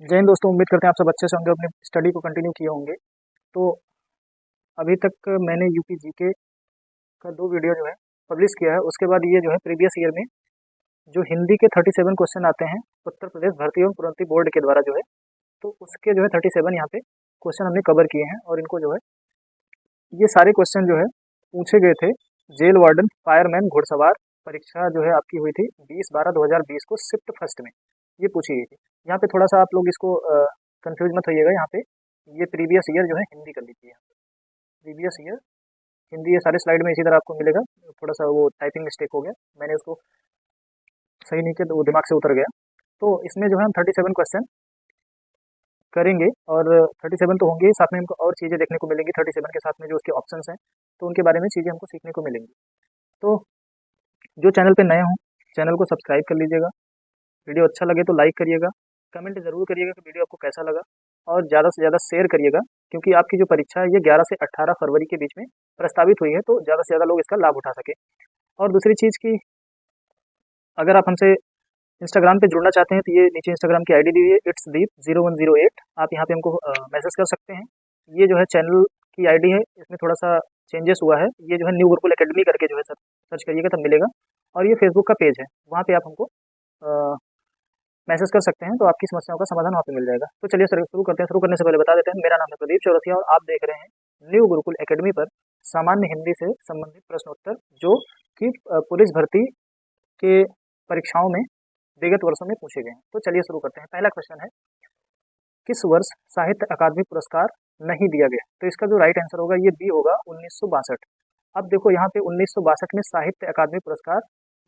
जय हिंद दोस्तों, उम्मीद करते हैं आप सब अच्छे से होंगे, अपनी स्टडी को कंटिन्यू किए होंगे। तो अभी तक मैंने यूपी जीके का 2 वीडियो जो है पब्लिश किया है। उसके बाद ये जो है प्रीवियस ईयर में जो हिंदी के 37 क्वेश्चन आते हैं उत्तर प्रदेश भर्ती एवं प्रोन्नति बोर्ड के द्वारा जो है, तो उसके जो है 37 यहाँ पे क्वेश्चन हमने कवर किए हैं। और इनको जो है ये सारे क्वेश्चन जो है पूछे गए थे जेल वार्डन, फायरमैन, घुड़सवार परीक्षा जो है आपकी हुई थी 20/12/2020 को शिफ्ट फर्स्ट में ये पूछी गई थी। यहाँ पे थोड़ा सा आप लोग इसको कंफ्यूज मत होइएगा। यहाँ पे ये प्रीवियस ईयर जो है हिंदी कर लीजिए। प्रीवियस ईयर हिंदी ये सारे स्लाइड में इसी तरह आपको मिलेगा। थोड़ा सा वो टाइपिंग मिस्टेक हो गया, मैंने उसको सही नहीं किया तो वो दिमाग से उतर गया। तो इसमें जो है हम 37 क्वेश्चन करेंगे और 37 तो होंगे ही, साथ में हमको और चीज़ें देखने को मिलेंगी 37 के साथ में जो उसके ऑप्शंस हैं, तो उनके बारे में चीज़ें हमको सीखने को मिलेंगी। तो जो चैनल पे नए हों चैनल को सब्सक्राइब कर लीजिएगा, वीडियो अच्छा लगे तो लाइक करिएगा, कमेंट ज़रूर करिएगा कि वीडियो आपको कैसा लगा, और ज़्यादा से ज़्यादा शेयर करिएगा, क्योंकि आपकी जो परीक्षा है ये 11 से 18 फरवरी के बीच में प्रस्तावित हुई है, तो ज़्यादा से ज़्यादा लोग इसका लाभ उठा सकें। और दूसरी चीज़ की, अगर आप हमसे इंस्टाग्राम पे जुड़ना चाहते हैं तो ये नीचे इंस्टाग्राम की आईडी दी हुई है, इट्स दीप 0108। आप यहाँ पे हमको मैसेज कर सकते हैं। ये जो है चैनल की आईडी है, इसमें थोड़ा सा चेंजेस हुआ है। ये जो है न्यू गुरुकुल एकेडमी करके जो है सर्च करिएगा तब मिलेगा। और ये फेसबुक का पेज है, वहाँ पे आप हमको मैसेज कर सकते हैं, तो आपकी समस्याओं का समाधान वहाँ पे मिल जाएगा। तो चलिए सर शुरू करते हैं। शुरू करने से पहले बता देते हैं, मेरा नाम है प्रदीप चौरसिया और आप देख रहे हैं न्यू गुरुकुल एकेडमी पर सामान्य हिंदी से संबंधित प्रश्नोत्तर, जो कि पुलिस भर्ती के परीक्षाओं में विगत वर्षों में पूछे गए हैं। तो चलिए शुरू करते हैं। पहला क्वेश्चन है, किस वर्ष साहित्य अकादमी पुरस्कार नहीं दिया गया? तो इसका जो राइट आंसर होगा ये बी होगा, 1962। अब देखो यहाँ पे 1962 में साहित्य अकादमी पुरस्कार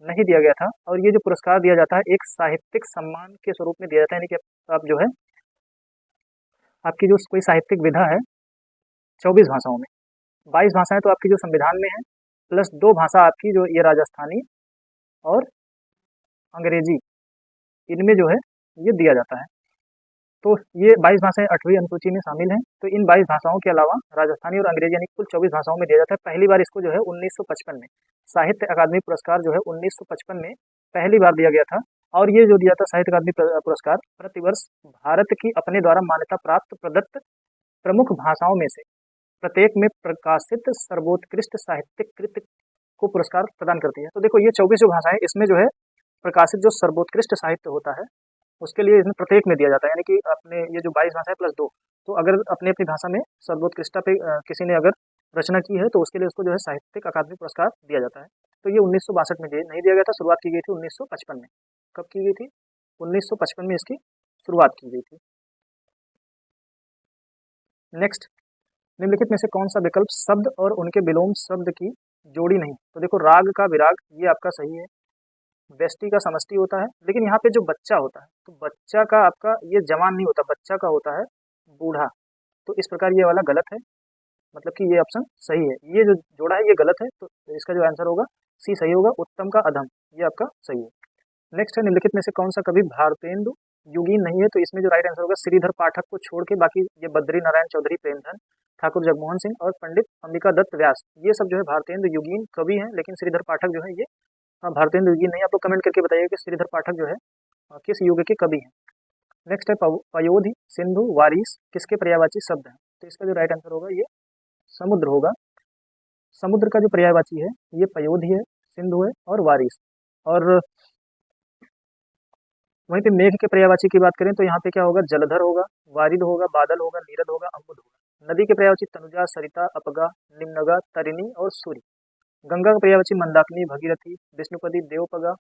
नहीं दिया गया था, और ये जो पुरस्कार दिया जाता है एक साहित्यिक सम्मान के स्वरूप में दिया जाता है। यानी कि आप जो है आपकी जो कोई साहित्यिक विधा है 24 भाषाओं में, 22 भाषाएं तो आपकी जो संविधान में है, प्लस 2 भाषा आपकी जो ये राजस्थानी और अंग्रेजी, इनमें जो है ये दिया जाता है। तो ये 22 भाषाएं 8वीं अनुसूची में शामिल हैं। तो इन 22 भाषाओं के अलावा राजस्थानी और अंग्रेजी यानी कुल 24 भाषाओं में दिया जाता है। पहली बार इसको जो है 1955 में साहित्य अकादमी पुरस्कार जो है 1955 में पहली बार दिया गया था। और ये जो दिया था साहित्य अकादमी पुरस्कार प्रतिवर्ष भारत की अपने द्वारा मान्यता प्राप्त प्रदत्त प्रमुख भाषाओं में से प्रत्येक में प्रकाशित सर्वोत्कृष्ट साहित्यिक कृति को पुरस्कार प्रदान करती है। तो देखो ये 24 जो भाषाएं, इसमें जो है प्रकाशित जो सर्वोत्कृष्ट साहित्य होता है उसके लिए इसमें प्रत्येक में दिया जाता है। यानी कि अपने ये जो 22 भाषा है प्लस 2, तो अगर अपने अपनी भाषा में सर्वोत्कृष्टता पे किसी ने अगर रचना की है तो उसके लिए उसको जो है साहित्यिक अकादमी पुरस्कार दिया जाता है। तो ये 1962 में नहीं दिया गया था, शुरुआत की गई थी 1955 में। कब की गई थी? 1955 में इसकी शुरुआत की गई थी। नेक्स्ट, निम्नलिखित में से कौन सा विकल्प शब्द और उनके विलोम शब्द की जोड़ी नहीं? तो देखो राग का विराग ये आपका सही है, व्यष्टि का समष्टि होता है, लेकिन यहाँ पे जो बच्चा होता है तो बच्चा का आपका ये जवान नहीं होता, बच्चा का होता है बूढ़ा। तो इस प्रकार ये वाला गलत है, मतलब कि ये ऑप्शन सही है, ये जो जोड़ा है ये गलत है। तो इसका जो आंसर होगा सी सही होगा, उत्तम का अधम, ये आपका सही है। नेक्स्ट है, निम्नलिखित में से कौन सा कवि भारतेंदु युगीन नहीं है? तो इसमें जो राइट आंसर होगा श्रीधर पाठक को छोड़ के बाकी ये बद्री नारायण चौधरी, प्रेमधन, ठाकुर जगमोहन सिंह और पंडित अंबिका दत्त व्यास, ये सब जो है भारतेंदु युगीन कवि हैं, लेकिन श्रीधर पाठक जो है ये भारतेंदु युगीन नहीं। आप लोग कमेंट करके बताइए कि श्रीधर पाठक जो है किस युग के कवि हैं। नेक्स्ट है, पयोधि, सिंधु, वारिस किसके पर्यायवाची शब्द हैं? तो इसका जो राइट आंसर होगा ये समुद्र होगा। समुद्र का जो पर्यायवाची है ये पयोधि है, सिंधु है और वारिस। और वहीं पे मेघ के पर्यायवाची की बात करें तो यहाँ पे क्या होगा? जलधर होगा, वारिद होगा, बादल होगा, नीरद होगा, अम्बुद होगा। नदी के पर्यायवाची तनुजा, सरिता, अपगा, निम्नगा, तरिणी और सूर्य। गंगा का पर्यायवाची मंदाकिनी, भगीरथी, विष्णुपदी, देवपगा,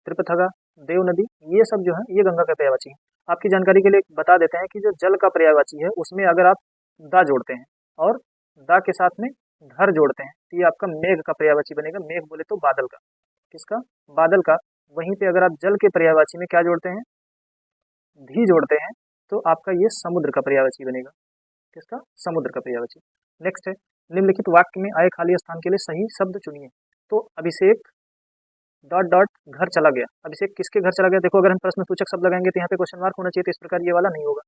त्रिपथगा, देव नदी, ये सब जो है ये गंगा का पर्यायवाची है। आपकी जानकारी के लिए बता देते हैं कि जो जल का पर्यायवाची है उसमें अगर आप दा जोड़ते हैं और दा के साथ में घर जोड़ते हैं तो ये आपका मेघ का पर्यायवाची बनेगा। मेघ बोले तो बादल का, किसका? बादल का। वहीं पे अगर आप जल के पर्यायवाची में क्या जोड़ते हैं? धी जोड़ते हैं, तो आपका ये समुद्र का पर्यायवाची बनेगा। किसका? समुद्र का पर्यायवाची। नेक्स्ट है, निम्नलिखित वाक्य में आए खाली स्थान के लिए सही शब्द चुनिए। तो अभिषेक डॉट डॉट घर चला गया, अभिषेक किसके घर चला गया? देखो अगर हम प्रश्न सूचक शब्द लगाएंगे तो यहाँ पे क्वेश्चन मार्क होना चाहिए, तो इस प्रकार ये वाला नहीं होगा।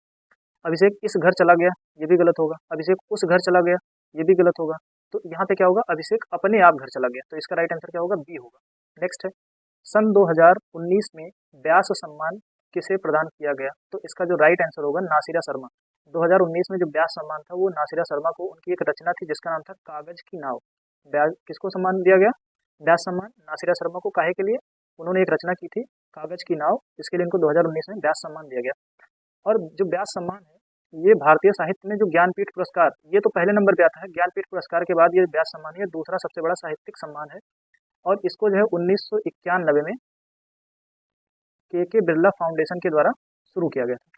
अभिषेक इस घर चला गया, ये भी गलत होगा। अभिषेक उस घर चला गया, ये भी गलत होगा। तो यहाँ पे क्या होगा? अभिषेक अपने आप घर चला गया, तो इसका राइट आंसर क्या होगा? बी होगा। नेक्स्ट है, सन 2019 में व्यास सम्मान किसे प्रदान किया गया? तो इसका जो राइट आंसर होगा नासिरा शर्मा। 2019 में जो व्यास सम्मान था वो नासिरा शर्मा को, उनकी एक रचना थी जिसका नाम था कागज की नाव। व्यास किसको सम्मान दिया गया? व्यास सम्मान नासिरा शर्मा को। काहे के लिए? उन्होंने एक रचना की थी कागज की नाव, इसके लिए इनको 2019 में व्यास सम्मान दिया गया। और जो व्यास सम्मान है ये भारतीय साहित्य में जो ज्ञानपीठ पुरस्कार, ये तो पहले नंबर पे आता है, ज्ञानपीठ पुरस्कार के बाद ये व्यास सम्मान, ये दूसरा सबसे बड़ा साहित्यिक सम्मान है। और इसको जो है 1991 में के बिरला फाउंडेशन के द्वारा शुरू किया गया था।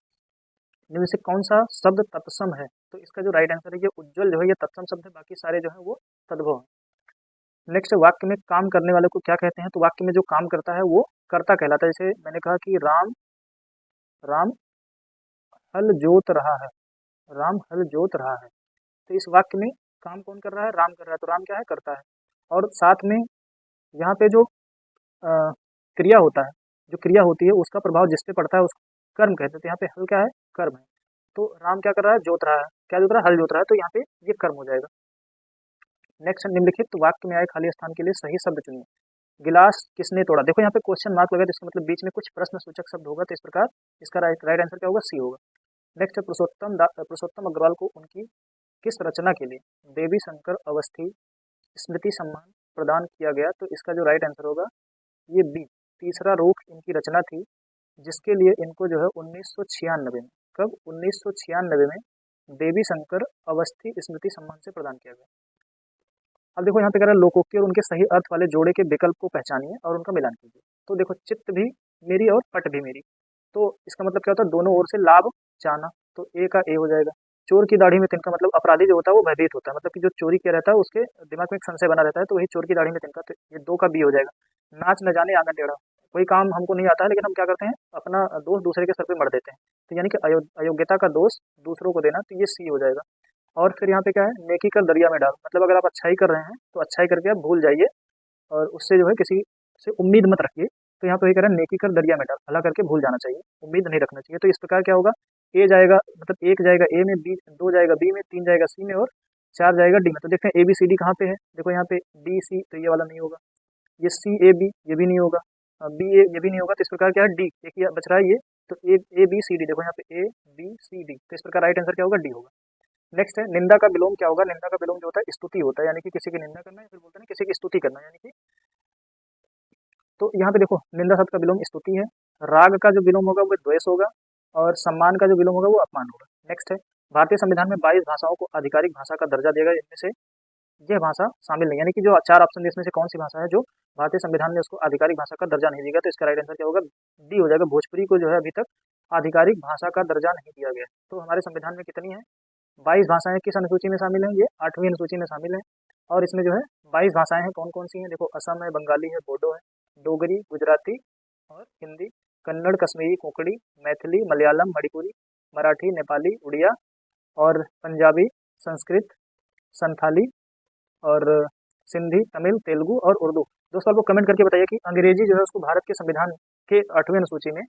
इनमें से कौन सा शब्द तत्सम है? तो इसका जो राइट आंसर है ये उज्ज्वल जो है ये तत्सम शब्द है, बाकी सारे जो है वो तद्भव है। नेक्स्ट, वाक्य में काम करने वाले को क्या कहते हैं? तो वाक्य में जो काम करता है वो कर्ता कहलाता है। जैसे मैंने कहा कि राम राम हल जोत रहा है, राम हल जोत रहा है, तो इस वाक्य में काम कौन कर रहा है? राम कर रहा है, तो राम क्या है? करता है। और साथ में यहाँ पे जो क्रिया होता है, जो क्रिया होती है उसका प्रभाव जिस पे पड़ता है उसको कर्म कहते हैं। तो यहाँ पे हल क्या है? कर्म है। तो राम क्या कर रहा है? जोत रहा है। क्या जोत रहा है? हल जोत रहा है, तो यहाँ पे ये कर्म हो जाएगा। नेक्स्ट, निम्नलिखित वाक्य में आए खाली स्थान के लिए सही शब्द चुनिए। गिलास किसने तोड़ा? देखो यहाँ पे क्वेश्चन मार्क लगा, तो इसका मतलब बीच में कुछ प्रश्न सूचक शब्द होगा, तो इस प्रकार इसका राइट आंसर क्या होगा? सी होगा। नेक्स्ट, पुरुषोत्तम अग्रवाल को उनकी किस रचना के लिए देवी शंकर अवस्थी स्मृति सम्मान प्रदान किया गया? तो इसका जो राइट आंसर होगा ये बी, तीसरा रूख इनकी रचना थी, जिसके लिए इनको जो है 1996 में, कब? 1996 में देवी शंकर अवस्थी स्मृति सम्मान से प्रदान किया गया। अब देखो यहाँ पे कह रहा है लोकोक्ति और उनके सही अर्थ वाले जोड़े के विकल्प को पहचानिए और उनका मिलान कीजिए। तो देखो, चित्त भी मेरी और पट भी मेरी, तो इसका मतलब क्या होता है? दोनों ओर से लाभ चाहना, तो ए का ए हो जाएगा। चोर की दाढ़ी में तिनका, मतलब अपराधी जो होता है वो भयभीत होता है, मतलब कि जो चोरी किया रहता है उसके दिमाग में एक संशय बना रहता है, तो वही चोर की दाढ़ी में तिनका, तो ये दो का बी हो जाएगा। नाच न जाने आंगन टेढ़ा, कोई काम हमको नहीं आता है लेकिन हम क्या करते हैं? अपना दोष दूसरे के सर पे मढ़ देते हैं, तो यानी कि अयोग्यता का दोष दूसरों को देना, तो ये सी हो जाएगा। और फिर यहाँ पे क्या है? नेकी कर दरिया में डाल, मतलब अगर आप अच्छाई कर रहे हैं तो अच्छाई करके आप भूल जाइए और उससे जो है किसी से उम्मीद मत रखिए। तो यहाँ पे ये कह रहा है नेकी कर दरिया में डाल, भला करके भूल जाना चाहिए, उम्मीद नहीं रखना चाहिए। तो इस प्रकार क्या होगा? ए जाएगा, मतलब एक जाएगा ए में, बी दो जाएगा बी में, तीन जाएगा सी में और चार जाएगा डी में। तो देखते हैं ए बी सी डी कहाँ पे है? देखो यहाँ पे डी सी, तो ये वाला नहीं होगा। ये सी ए बी, ये भी नहीं होगा। बी ए, ये भी नहीं होगा। तो इस प्रकार क्या है? डी, एक ही बच रहा है ये, तो ए बी सी डी, देखो यहाँ पे ए बी सी डी, तो इस प्रकार राइट आंसर क्या होगा? डी होगा। नेक्स्ट है निंदा का विलोम क्या होगा? निंदा का विलोम जो होता है स्तुति होता है, यानी कि किसी की निंदा करना, या फिर बोलते हैं किसी की स्तुति करना, यानी कि, तो यहाँ पे देखो निंदा शब्द का विलोम स्तुति है। राग का जो विलोम होगा वो द्वेष होगा, और सम्मान का जो विलोम होगा वो अपमान होगा। नेक्स्ट है भारतीय संविधान में 22 भाषाओं को आधिकारिक भाषा का दर्जा दिया गया, इनमें से यह भाषा शामिल नहीं, यानी कि जो चार ऑप्शन इसमें से कौन सी भाषा है जो भारतीय संविधान ने उसको आधिकारिक भाषा का दर्जा नहीं दिया? तो इसका राइट आंसर क्या होगा? डी हो जाएगा। भोजपुरी को जो है अभी तक आधिकारिक भाषा का दर्जा नहीं दिया गया। तो हमारे संविधान में कितनी है? 22 भाषाएं किस अनुसूची में शामिल हैं? ये 8वीं अनुसूची में शामिल है। और इसमें जो है 22 भाषाएं हैं, कौन कौन सी हैं? देखो, असम है, बंगाली है, बोडो है, डोगरी, गुजराती और हिंदी, कन्नड़, कश्मीरी, कोंकणी, मैथिली, मलयालम, मणिपुरी, मराठी, नेपाली, उड़िया और पंजाबी, संस्कृत, संथाली और सिंधी, तमिल, तेलुगु और उर्दू। दोस्तों, आपको कमेंट करके बताइए कि अंग्रेजी जो है उसको भारत के संविधान के 8वीं अनुसूची में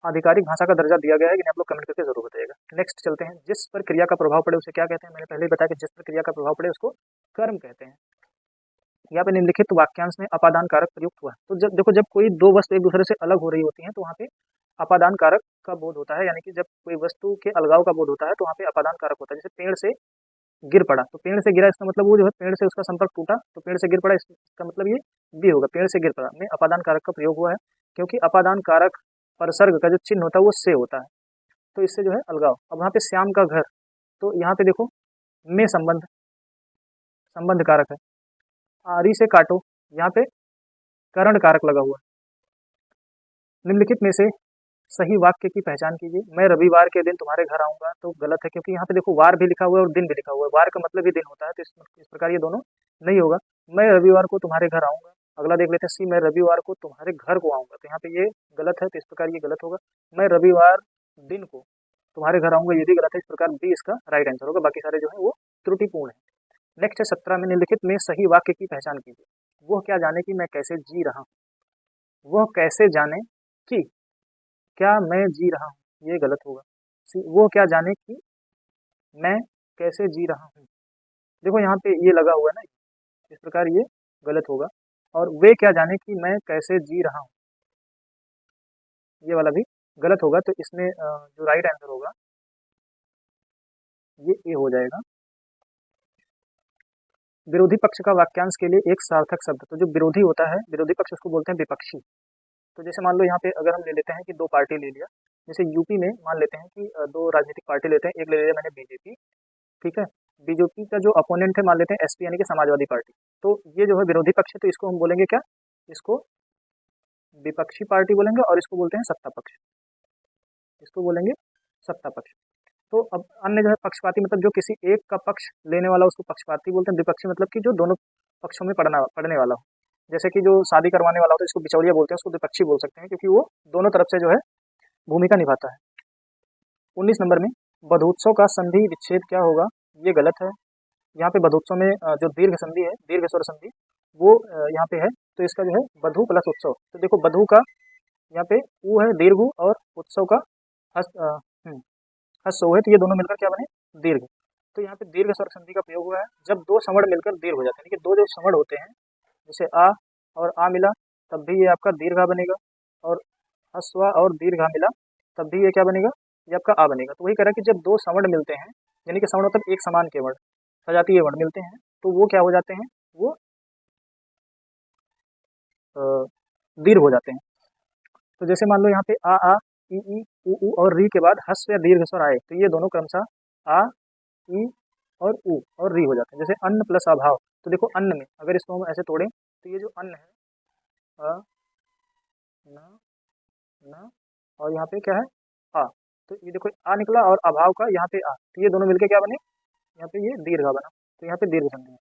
आधिकारिक भाषा का दर्जा दिया गया है कि नहीं? आप लोग कमेंट करके जरूर बताइएगा। नेक्स्ट चलते हैं, जिस पर क्रिया का प्रभाव पड़े उसे क्या कहते हैं? मैंने पहले ही बताया कि जिस पर क्रिया का प्रभाव पड़े उसको कर्म कहते हैं। यहाँ पे निम्नलिखित वाक्यांश में अपादान कारक प्रयुक्त हुआ है। तो जब देखो, जब कोई दो वस्तु एक दूसरे से अलग हो रही होती हैं तो वहाँ पे अपादान कारक का बोध होता है, यानी कि जब कोई वस्तु के अलगाव का बोध होता है तो वहाँ पे अपादान कारक होता है। जैसे पेड़ से गिर पड़ा, तो पेड़ से गिरा, इसका मतलब वो जो है पेड़ से उसका संपर्क टूटा, तो पेड़ से गिर पड़ा, इसका मतलब ये भी होगा, पेड़ से गिर पड़ा में अपादान कारक का प्रयोग हुआ है, क्योंकि अपादान कारक परसर्ग का जो चिन्ह होता है वो से होता है, तो इससे जो है अलगाव। अब वहाँ पे श्याम का घर, तो यहाँ पे देखो में संबंध कारक है। आरी से काटो, यहाँ पे करण कारक लगा हुआ है। निम्नलिखित में से सही वाक्य की पहचान कीजिए। मैं रविवार के दिन तुम्हारे घर आऊंगा, तो गलत है, क्योंकि यहाँ पे देखो वार भी लिखा हुआ है और दिन भी लिखा हुआ है। वार का मतलब ही दिन होता है, तो इस प्रकार ये दोनों नहीं होगा। मैं रविवार को तुम्हारे घर आऊंगा। अगला देख लेते हैं, सी मैं रविवार को तुम्हारे घर को आऊंगा, तो यहाँ पे ये गलत है, तो इस प्रकार ये गलत होगा। मैं रविवार दिन को तुम्हारे घर आऊंगा, ये भी गलत है, इस प्रकार बी इसका राइट आंसर होगा। बाकी सारे जो है वो त्रुटिपूर्ण है। नेक्स्ट है 17 में निम्नलिखित में सही वाक्य की पहचान कीजिए। वह क्या जाने कि मैं कैसे जी रहा हूँ, वह कैसे जाने कि क्या मैं जी रहा हूँ, ये गलत होगा। वो क्या जाने कि मैं कैसे जी रहा हूँ, देखो यहाँ पे ये लगा हुआ है ना, इस प्रकार ये गलत होगा। और वे क्या जाने कि मैं कैसे जी रहा हूँ, ये वाला भी गलत होगा, तो इसमें जो राइट आंसर होगा ये ए हो जाएगा। विरोधी पक्ष का वाक्यांश के लिए एक सार्थक शब्द, तो जो विरोधी होता है, विरोधी पक्ष, उसको बोलते हैं विपक्षी। तो जैसे मान लो यहाँ पे अगर हम ले लेते हैं कि दो पार्टी ले लिया, जैसे यूपी में मान लेते हैं कि दो राजनीतिक पार्टी लेते हैं, एक ले लिया मैंने बीजेपी, ठीक है। बीजेपी का जो अपोनेंट है मान लेते हैं एसपी यानी कि समाजवादी पार्टी, तो ये जो है विरोधी पक्ष है, तो इसको हम बोलेंगे क्या, इसको विपक्षी पार्टी बोलेंगे, और इसको बोलते हैं सत्ता पक्ष, इसको बोलेंगे सत्ता पक्ष। तो अब अन्य जो है पक्षपाती, मतलब जो किसी एक का पक्ष लेने वाला, उसको पक्षपाती बोलते हैं। विपक्षी मतलब कि जो दोनों पक्षों में पड़ने वाला हो, जैसे कि जो शादी करवाने वाला होता है इसको बिचौलिया बोलते हैं, उसको विपक्षी बोल सकते हैं, क्योंकि वो दोनों तरफ से जो है भूमिका निभाता है। 19 नंबर में बधूत्सव का संधि विच्छेद क्या होगा, ये गलत है। यहाँ पे बधूत्सव में जो दीर्घ संधि है, दीर्घ स्वर संधि, वो यहाँ पे है, तो इसका जो है बधू प्लस उत्सव। तो देखो बधू का यहाँ पे ऊ है दीर्घ ऊ, और उत्सव का हस है, तो ये दोनों मिलकर क्या बने, दीर्घ। तो यहाँ पे दीर्घ स्वर संधि का प्रयोग हुआ है जब दो सवर्ण मिलकर दीर्घ हो जाते हैं, कि दो जो सवर्ण होते हैं, जैसे आ और आ मिला तब भी ये आपका दीर्घा बनेगा, और हस्वा और दीर्घा मिला तब भी ये क्या बनेगा, ये आपका आ बनेगा। तो वही कह रहा है कि जब दो सवर्ण मिलते हैं, यानी कि सवर्ण मतलब एक समान के वर्ण, सजातीय वर्ण मिलते हैं, तो वो क्या हो जाते हैं, वो दीर्घ हो जाते हैं। तो जैसे मान लो यहाँ पे आ ई उ और री के बाद हस्व या दीर्घ स्वर आए, तो ये दोनों क्रमशः आ ई और उ और री हो जाते हैं। जैसे अन्न प्लस अभाव, तो देखो अन्न में अगर इसको हम ऐसे तोड़ें, तो ये जो अन्न है अ न न, और यहाँ पे क्या है आ, तो ये देखो आ निकला, और अभाव का यहाँ पे आ, तो ये दोनों मिलके क्या बने, यहाँ पे ये दीर्घा बना, तो यहाँ पे दीर्घ संधि है।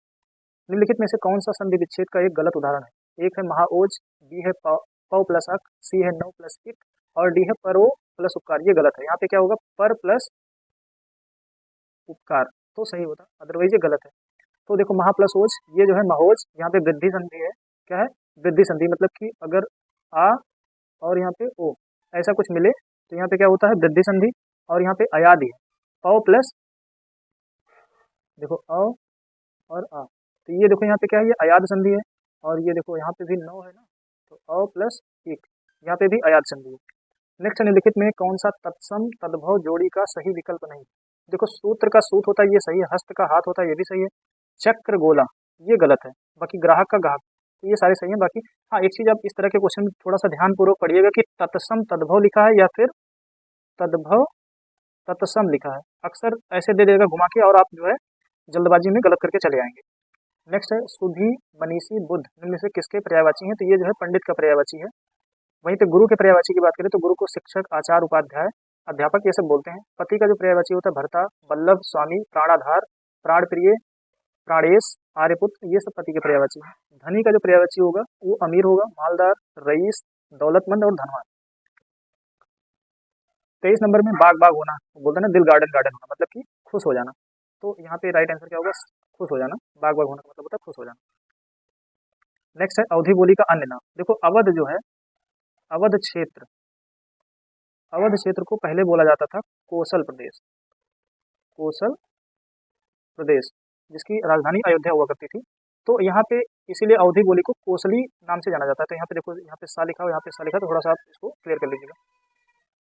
निम्नलिखित में से कौन सा संधि विच्छेद का एक गलत उदाहरण है, एक है महाओज, बी है पौ प्लस अक, सी है नौ प्लस इक, और डी है परो प्लस उपकार। ये गलत है, यहाँ पे क्या होगा, पर प्लस उपकार तो सही होता, अदरवाइज ये गलत है। तो देखो महा प्लस ओज, ये जो है महोज, यहाँ पे वृद्धि संधि है, क्या है, वृद्धि संधि, मतलब कि अगर आ और यहाँ पे ओ ऐसा कुछ मिले, तो यहाँ पे क्या होता है, वृद्धि संधि, और यहाँ पे अयादि है, औ प्लस, देखो औ और आ, तो ये देखो यहाँ पे क्या है, ये अयाद संधि है, और ये देखो यहाँ पे भी नौ है ना, तो औ प्लस एक, यहाँ पे भी अयाद संधि है। नेक्स्ट निम्नलिखित में कौन सा तत्सम तद्भव जोड़ी का सही विकल्प नहीं, देखो सूत्र का सूत होता है, ये सही है, हस्त का हाथ होता है, ये भी सही है, चक्र गोला ये गलत है, बाकी ग्राहक का ग्राहक, तो ये सारे सही हैं। बाकी हाँ एक चीज, आप इस तरह के क्वेश्चन थोड़ा सा ध्यानपूर्वक पढ़िएगा कि तत्सम तद्भव लिखा है या फिर तद्भव तत्सम लिखा है, अक्सर ऐसे दे देगा घुमा के, और आप जो है जल्दबाजी में गलत करके चले आएंगे। नेक्स्ट है सुधी मनीषी बुद्ध इनमें से किसके पर्यायवाची हैं, तो ये जो है पंडित का पर्यायवाची है। वहीं पे गुरु के पर्यायवाची की बात करें, तो गुरु को शिक्षक, आचार्य, उपाध्याय, अध्यापक ये सब बोलते हैं। पति का जो पर्यायवाची होता है भर्ता, वल्लभ, स्वामी, प्राणाधार, प्राण प्रिय, प्राणेश, आर्यपुत्र, ये सब पति के पर्यायवाची हैं। धनी का जो पर्यायवाची होगा वो अमीर होगा, मालदार, रईस, दौलतमंद और धनवान। 23 नंबर में बाग बाग होना, बोलते हैं ना दिल गार्डन गार्डन होना, मतलब कि खुश हो जाना। तो यहाँ पे राइट आंसर क्या होगा, खुश हो जाना, बाग बाग होना का मतलब होता है खुश हो जाना। नेक्स्ट है अवधि बोली का अन्य नाम, देखो अवध जो है, अवध क्षेत्र, अवध क्षेत्र को पहले बोला जाता था कोसल प्रदेश, कोसल प्रदेश, जिसकी राजधानी अयोध्या हुआ करती थी। तो यहाँ पे इसीलिए अवधि बोली को कोसली नाम से जाना जाता है। तो यहाँ पे देखो, यहाँ पे सा लिखा हो, यहाँ पे सा लिखा, तो थोड़ा सा आप इसको क्लियर कर लीजिएगा।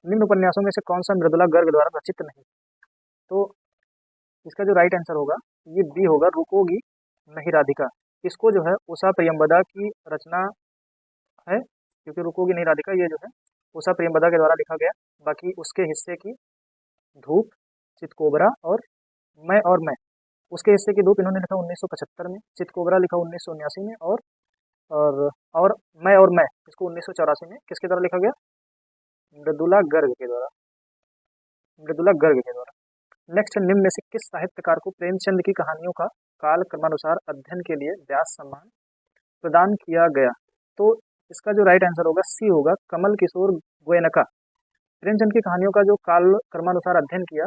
निम्न उपन्यासों में से कौन सा मृदुला गर्ग द्वारा रचित नहीं, तो इसका जो राइट आंसर होगा ये बी होगा, रुकोगी नहीं राधिका। इसको जो है उषा प्रियंवदा की रचना है, क्योंकि रुकोगी नहीं राधिका ये जो है उषा प्रियंवदा के द्वारा लिखा गया। बाकी उसके हिस्से की धूप, चितकोबरा और मैं, उसके हिस्से की धूप इन्होंने लिखा 1975 में, चितकोबरा लिखा 1979 में, और मैं और मैं इसको 1984 में किसके द्वारा लिखा गया, मृदुला गर्ग के द्वारा, मृदुला गर्ग के द्वारा। नेक्स्ट, निम्न में से किस साहित्यकार को प्रेमचंद की कहानियों का काल क्रमानुसार अध्ययन के लिए व्यास सम्मान प्रदान किया गया, तो इसका जो राइट आंसर होगा सी होगा, कमल किशोर गोयनका। प्रेमचंद की कहानियों का जो काल क्रमानुसार अध्ययन किया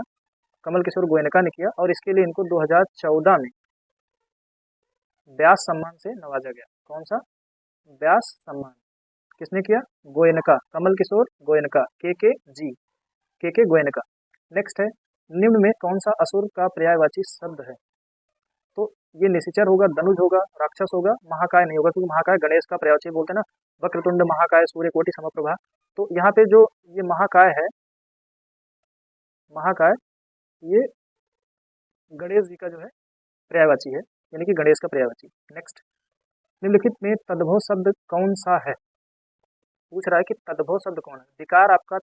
कमल किशोर गोयनका ने किया, और इसके लिए इनको 2014 में व्यास सम्मान से नवाजा गया। कौन सा व्यास सम्मान किसने किया, गोयनका, कमल किशोर गोयनका, के गोयनका। नेक्स्ट है, निम्न में कौन सा असुर का पर्यायवाची शब्द है, तो ये निशिचर होगा, धनुज होगा, राक्षस होगा, महाकाय नहीं होगा, क्योंकि महाकाय गणेश का पर्यायवाची बोलते हैं ना, वक्रतुंड महाकाय सूर्य कोटि समप्रभा। तो यहाँ पे जो ये महाकाय है, महाकाय ये गणेश जी का जो है पर्यायवाची है, यानी कि गणेश का पर्यायवाची। नेक्स्ट, निम्नलिखित में तद्भव शब्द कौन सा है? पूछ रहा है कि तद्भव शब्द कौन है। विकार आपका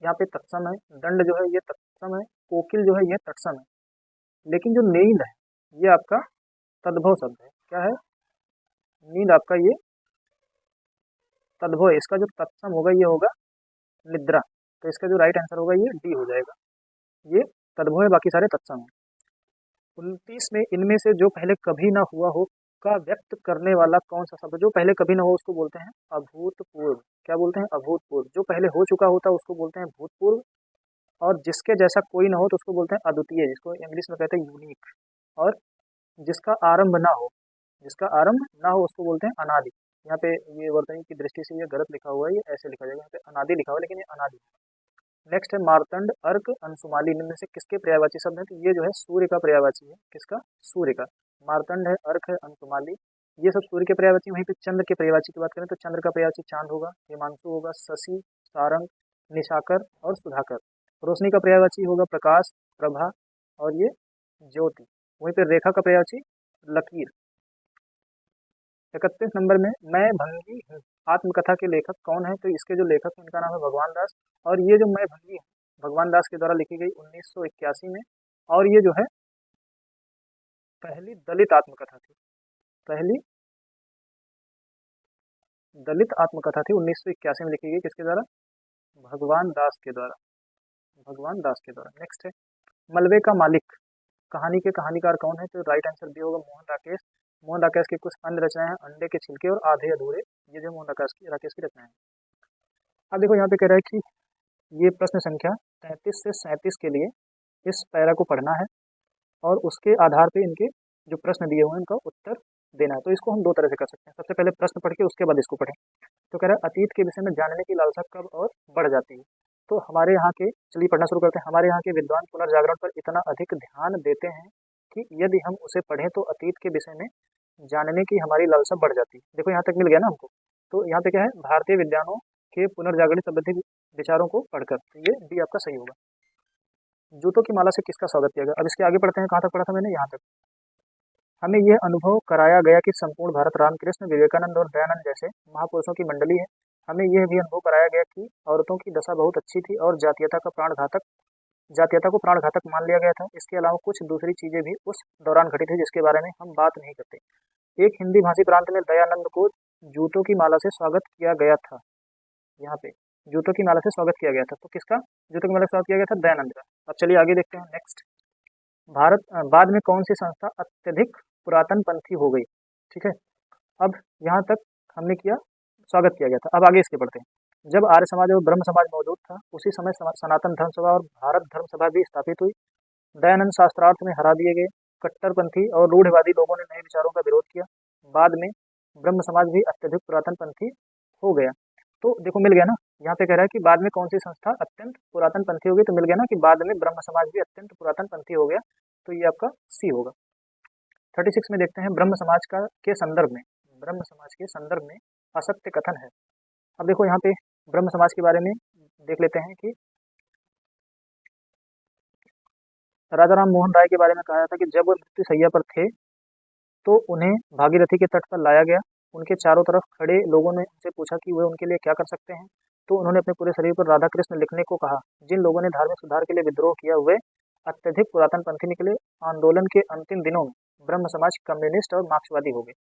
यहाँ पे तत्सम है, दंड जो है ये तत्सम है, कोकिल जो है ये तत्सम है, लेकिन जो नींद है ये आपका तद्भव शब्द है। क्या है? नींद आपका ये तद्भव है। इसका जो तत्सम होगा ये होगा निद्रा, तो इसका जो राइट आंसर होगा ये डी हो जाएगा। ये तद्भव है, बाकी सारे तत्सम है। 29 में इनमें से जो पहले कभी ना हुआ हो का व्यक्त करने वाला कौन सा शब्द? जो पहले कभी ना हो उसको बोलते हैं अभूतपूर्व। क्या बोलते हैं? अभूतपूर्व। जो पहले हो चुका होता है उसको बोलते हैं भूतपूर्व, और जिसके जैसा कोई ना हो तो उसको बोलते हैं अद्वितीय, जिसको इंग्लिश में कहते हैं यूनिक। और जिसका आरंभ ना हो, जिसका आरंभ ना हो उसको बोलते हैं अनादि। यहाँ पे ये वर्तनी की दृष्टि से ये गलत लिखा हुआ है, ये ऐसे लिखा जाएगा, यहाँ पे अनादि लिखा हुआ है लेकिन ये अनादि। नेक्स्ट है मार्तंड, अर्क, अंशुमाली, इनमें से किसके पर्यायवाची शब्द है? तो ये जो है सूर्य का पर्यायवाची है। किसका? सूर्य का। मार्तंड है, अर्क है, अंशुमाली, ये सब सूर्य के पर्यायवाची। वहीं पे चंद्र के पर्यायवाची की बात करें तो चंद्र का पर्यायवाची चांद होगा, हिमांशु होगा, शशि, सारंग, निशाकर और सुधाकर। रोशनी का पर्यायवाची होगा प्रकाश, प्रभा और ये ज्योति। वहीं पे रेखा का पर्यायवाची लकीर। 31 नंबर में मैं भंगी हूँ आत्मकथा के लेखक कौन है? तो इसके जो लेखक हैं इनका नाम है भगवान दास, और ये जो मैं भंगी हूँ भगवान दास के द्वारा लिखी गई 1981 में, और ये जो है पहली दलित आत्मकथा थी। पहली दलित आत्मकथा थी 1981 में लिखी गई। किसके द्वारा? भगवान दास के द्वारा। भगवान दास के द्वारा। नेक्स्ट है मलबे का मालिक कहानी के कहानीकार कौन है? तो राइट आंसर भी होगा मोहन राकेश। मोहन राकेश की कुछ अन्य रचनाएं हैं, अंडे के छिलके और आधे अधूरे, ये जो मोहन राकेश की रचनाएं हैं। अब देखो यहाँ पे कह रहा है कि ये प्रश्न संख्या 33 से 37 के लिए इस पैरा को पढ़ना है और उसके आधार पे इनके जो प्रश्न दिए हुए हैं उनका उत्तर देना है। तो इसको हम दो तरह से कर सकते हैं। सबसे पहले प्रश्न पढ़ के उसके बाद इसको पढ़ें। तो कह रहा है अतीत के विषय में जानने की लालसा कब और बढ़ जाती है? तो हमारे यहाँ के, चलिए पढ़ना शुरू करते हैं। हमारे यहाँ के विद्वान पुनर्जागरण पर इतना अधिक ध्यान देते हैं कि यदि हम उसे पढ़ें तो अतीत के विषय में जानने की हमारी लालसा बढ़ जाती है। देखो यहाँ तक मिल गया ना हमको। तो यहाँ पे क्या है? भारतीय विद्वानों के पुनर्जागरण संबंधी विचारों को पढ़कर, तो ये डी आपका सही होगा। जूतों की माला से किसका स्वागत किया गया? अब इसके आगे पढ़ते हैं। कहाँ तक पढ़ा था मैंने? यहाँ तक। हमें यह अनुभव कराया गया कि संपूर्ण भारत रामकृष्ण, विवेकानंद और दयानंद जैसे महापुरुषों की मंडली है। हमें यह भी अनुभव कराया गया कि औरतों की दशा बहुत अच्छी थी और जातीयता को प्राणघातक मान लिया गया था। इसके अलावा कुछ दूसरी चीजें भी उस दौरान घटी थी जिसके बारे में हम बात नहीं करते। एक हिंदी भाषी प्रांत में दयानंद को जूतों की माला से स्वागत किया गया था। यहाँ पे जूतों की माला से स्वागत किया गया था। तो किसका जूतों की माला से स्वागत किया गया था? दयानंद का। अब चलिए आगे देखते हैं। नेक्स्ट, बाद में कौन सी संस्था अत्यधिक पुरातन पंथी हो गई? ठीक है, अब यहाँ तक हमने किया, स्वागत किया गया था। अब आगे इसके पढ़ते हैं। जब आर्य समाज और ब्रह्म समाज मौजूद था उसी समय सनातन धर्म सभा और भारत धर्म सभा भी स्थापित हुई। दयानंद शास्त्रार्थ में हरा दिए गए। कट्टरपंथी और रूढ़िवादी लोगों ने नए विचारों का विरोध किया। बाद में ब्रह्म समाज भी अत्यधिक पुरातन पंथी हो गया। तो देखो मिल गया ना। यहाँ पे कह रहा है कि बाद में कौन सी संस्था अत्यंत पुरातन पंथी हो गई, तो मिल गया ना कि बाद में ब्रह्म समाज भी अत्यंत पुरातन पंथी हो गया। तो ये आपका सी होगा। 36 में देखते हैं ब्रह्म समाज का के संदर्भ में, ब्रह्म समाज के संदर्भ में असत्य कथन है। अब देखो यहाँ पे ब्रह्म समाज के बारे में देख लेते हैं कि राजा राम मोहन राय के बारे में कहा जाता है कि जब वो मृत्यु शैया पर थे तो उन्हें भागीरथी के तट पर लाया गया। उनके चारों तरफ खड़े लोगों ने उनसे पूछा कि वे उनके लिए क्या कर सकते हैं। तो उन्होंने अपने पूरे शरीर पर राधा कृष्ण लिखने को कहा। जिन लोगों ने धार्मिक सुधार के लिए विद्रोह किया वे अत्यधिक पुरातन पंथी निकले। आंदोलन के अंतिम दिनों में ब्रह्म समाज कम्युनिस्ट और मार्क्सवादी हो गए।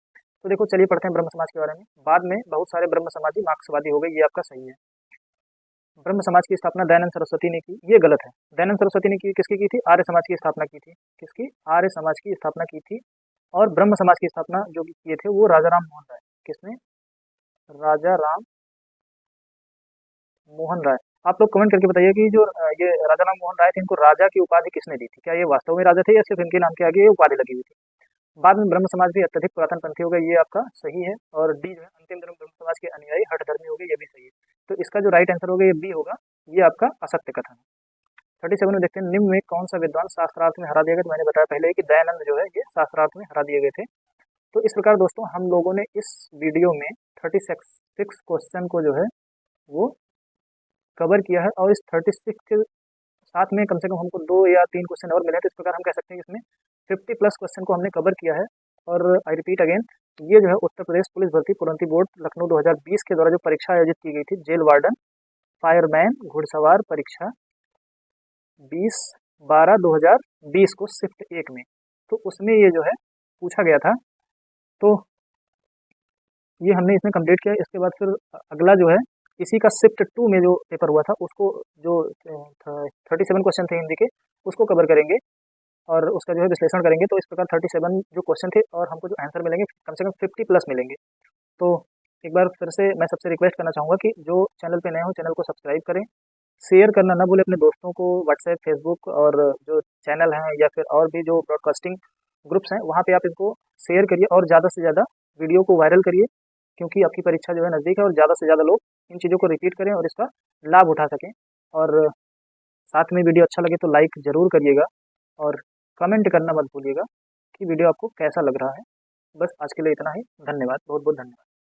तो देखो चलिए पढ़ते हैं ब्रह्म समाज के बारे में। बाद में बहुत सारे ब्रह्म समाजी मार्क्सवादी हो गए, ये आपका सही है। ब्रह्म समाज की स्थापना दयानंद सरस्वती ने की, ये गलत है। दयानंद सरस्वती ने की, किसकी की थी? आर्य समाज की स्थापना की थी। किसकी? आर्य समाज की स्थापना की थी। और ब्रह्म समाज की स्थापना जो किए थे वो राजा राम मोहन राय। किसने? राजा राम मोहन राय। आप लोग कमेंट करके बताइए कि जो ये राजा राम मोहन राय थे इनको राजा की उपाधि किसने दी थी? क्या ये वास्तव में राजा थे या सिर्फ इनके नाम के आगे ये उपाधि लगी हुई थी? बाद में ब्रह्म समाज भी अत्यधिक पुरातन पंथी हो गया, ये आपका सही है। और डी जो है अंतिम धर्म ब्रह्म समाज के अनुयायी हठ धर्मी हो गए, ये भी सही है। तो इसका जो राइट आंसर होगा ये बी होगा, ये आपका असत्य कथन है। 37 में देखते हैं, निम्न में कौन सा विद्वान शास्त्रार्थ में हरा दिया गया। तो मैंने बताया पहले ही कि दयानंद जो है ये शास्त्रार्थ में हरा दिए गए थे। तो इस प्रकार दोस्तों हम लोगों ने इस वीडियो में 36 क्वेश्चन को जो है वो कवर किया है, और इस 36 के साथ में कम से कम हमको 2 या 3 क्वेश्चन और मिले हैं। तो इस प्रकार हम कह सकते हैं कि इसमें 50+ क्वेश्चन को हमने कवर किया है। और आई रिपीट अगेन, ये जो है उत्तर प्रदेश पुलिस भर्ती प्रोन्नति बोर्ड लखनऊ 2020 के द्वारा जो परीक्षा आयोजित की गई थी, जेल वार्डन फायरमैन घुड़सवार परीक्षा 20/12/2020 को शिफ्ट 1 में, तो उसमें ये जो है पूछा गया था। तो ये हमने इसमें कंप्लीट किया। इसके बाद फिर अगला जो है इसी का शिफ्ट 2 में जो पेपर हुआ था उसको, जो 37 क्वेश्चन थे हिंदी के, उसको कवर करेंगे और उसका जो है विश्लेषण करेंगे। तो इस प्रकार 37 जो क्वेश्चन थे और हमको जो आंसर मिलेंगे कम से कम 50+ मिलेंगे। तो एक बार फिर से मैं सबसे रिक्वेस्ट करना चाहूँगा कि जो चैनल पे नए हो चैनल को सब्सक्राइब करें, शेयर करना ना भूलें अपने दोस्तों को, व्हाट्सएप, फेसबुक और जो चैनल हैं या फिर और भी जो ब्रॉडकास्टिंग ग्रुप्स हैं वहाँ पे आप इनको शेयर करिए और ज़्यादा से ज़्यादा वीडियो को वायरल करिए, क्योंकि आपकी परीक्षा जो है नज़दीक है और ज़्यादा से ज़्यादा लोग इन चीज़ों को रिपीट करें और इसका लाभ उठा सकें। और साथ में वीडियो अच्छा लगे तो लाइक ज़रूर करिएगा और कमेंट करना मत भूलिएगा कि वीडियो आपको कैसा लग रहा है। बस आज के लिए इतना ही। धन्यवाद, बहुत बहुत धन्यवाद।